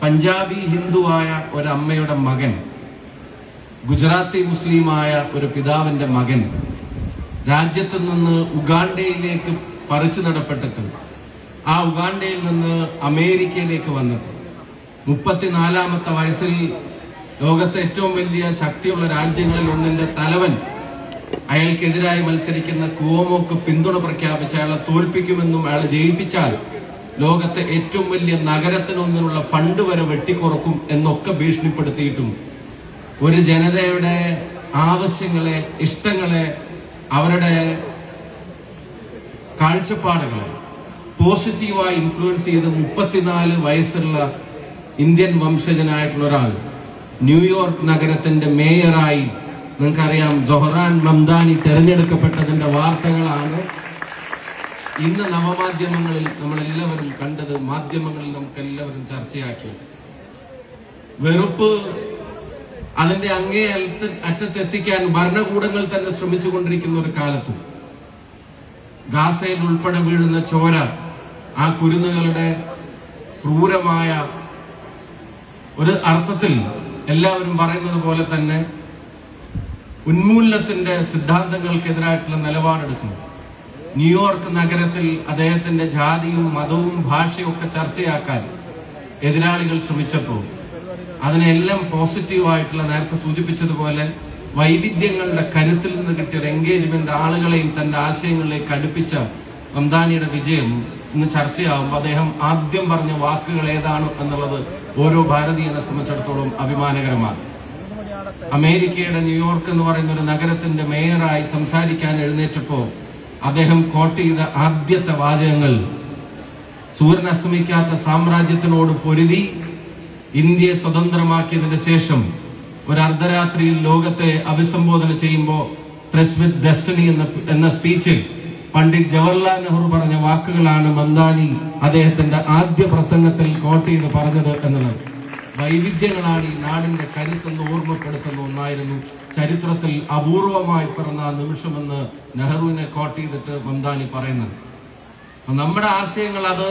പഞ്ചാബി ഹിന്ദുവായ ഒരമ്മയുടെ മകൻ, ഗുജറാത്തി മുസ്ലിമായ ഒരു പിതാവിന്റെ മകൻ രാജ്യത്ത് നിന്ന് ഉഗാണ്ടയിലേക്ക് പറിച്ചു നടപ്പെട്ടിട്ട് ആ ഉഗാണ്ടയിൽ നിന്ന് അമേരിക്കയിലേക്ക് വന്നിട്ട് 34-ാമത്തെ വയസ്സിൽ ലോകത്തെ ഏറ്റവും വലിയ ശക്തിയുള്ള രാജ്യങ്ങളിൽ ഒന്നിന്റെ തലവൻ അയാൾക്കെതിരായി മത്സരിക്കുന്ന കുവോമോക്ക് പിന്തുണ പ്രഖ്യാപിച്ച് അയാളെ തോൽപ്പിക്കുമെന്നും അയാളെ ജയിപ്പിച്ചാൽ ലോകത്തെ ഏറ്റവും വലിയ നഗരത്തിനൊന്നിനുള്ള ഫണ്ട് വരെ വെട്ടിക്കുറക്കും എന്നൊക്കെ ഭീഷണിപ്പെടുത്തിയിട്ടും ഒരു ജനതയുടെ ആവശ്യങ്ങളെ, ഇഷ്ടങ്ങളെ, അവരുടെ കാഴ്ചപ്പാടുകളെ പോസിറ്റീവായി ഇൻഫ്ലുവൻസ് ചെയ്ത് 34 വയസ്സുള്ള ഇന്ത്യൻ വംശജനായിട്ടുള്ള ഒരാൾ ന്യൂയോർക്ക് നഗരത്തിന്റെ മേയറായി, നിങ്ങൾക്കറിയാം, സൊഹ്റാൻ മംദാനി തെരഞ്ഞെടുക്കപ്പെട്ടതിന്റെ വാർത്തകളാണ് ഇന്ന് നവമാധ്യമങ്ങളിൽ നമ്മളെല്ലാവരും കണ്ടത്, മാധ്യമങ്ങളിൽ നമുക്കെല്ലാവരും ചർച്ചയാക്കി. വെറുപ്പ് അതിന്റെ അങ്ങേ അറ്റത്തെത്തിക്കാൻ ഭരണകൂടങ്ങൾ തന്നെ ശ്രമിച്ചുകൊണ്ടിരിക്കുന്ന ഒരു കാലത്ത് ഗാസയിൽ ഉൾപ്പെടെ വീഴുന്ന ചോര, ആ കുരുന്നുകളുടെ ക്രൂരമായ ഒരു അർത്ഥത്തിൽ എല്ലാവരും പറയുന്നത് പോലെ തന്നെ ഉന്മൂലനത്തിന്റെ സിദ്ധാന്തങ്ങൾക്കെതിരായിട്ടുള്ള നിലപാടെടുക്കുന്നു. ന്യൂയോർക്ക് നഗരത്തിൽ അദ്ദേഹത്തിന്റെ ജാതിയും മതവും ഭാഷയും ഒക്കെ ചർച്ചയാക്കാൻ എതിരാളികൾ ശ്രമിച്ചപ്പോൾ അതിനെല്ലാം പോസിറ്റീവായിട്ടുള്ള, നേരത്തെ സൂചിപ്പിച്ചതുപോലെ വൈവിധ്യങ്ങളുടെ കരുത്തിൽ നിന്ന് കിട്ടിയ എൻഗേജ്മെന്റ് ആളുകളെയും തന്റെ ആശയങ്ങളിലേക്ക് അടുപ്പിച്ച മംദാനിയുടെ വിജയം ഇന്ന് ചർച്ചയാവുമ്പോൾ അദ്ദേഹം ആദ്യം പറഞ്ഞ വാക്കുകൾ ഏതാണ് എന്നുള്ളത് ഓരോ ഭാരതീയനെ സംബന്ധിച്ചിടത്തോളം അഭിമാനകരമാണ്. അമേരിക്കയുടെ ന്യൂയോർക്ക് എന്ന് പറയുന്ന ഒരു നഗരത്തിന്റെ മേയറായി സംസാരിക്കാൻ എഴുന്നേറ്റപ്പോൾ അദ്ദേഹം കോട്ട് ചെയ്ത ആദ്യത്തെ വാചകങ്ങൾ സൂര്യൻ അസ്തമിക്കാത്ത സാമ്രാജ്യത്തിനോട് പൊരുതി ഇന്ത്യയെ സ്വതന്ത്രമാക്കിയതിന് ശേഷം ഒരു അർദ്ധരാത്രിയിൽ ലോകത്തെ അഭിസംബോധന ചെയ്യുമ്പോൾ പ്രസ് വിത്ത് ഡെസ്റ്റിനി എന്ന സ്പീച്ചിൽ പണ്ഡിറ്റ് ജവഹർലാൽ നെഹ്റു പറഞ്ഞ വാക്കുകളാണ് മംദാനി അദ്ദേഹത്തിന്റെ ആദ്യ പ്രസംഗത്തിൽ കോട്ട് ചെയ്ത് പറഞ്ഞത് എന്നുള്ളത്. വൈവിധ്യങ്ങളാണ് ഈ നാടിന്റെ കരുത്തെന്ന് ഓർമ്മപ്പെടുത്തുന്ന ഒന്നായിരുന്നു. ചരിത്രത്തിൽ അപൂർവമായി പിറന്ന നിമിഷമെന്ന് നെഹ്റുവിനെ കോട്ട് ചെയ്തിട്ട് മംദാനി പറയുന്നത്. നമ്മുടെ ആശയങ്ങൾ അത്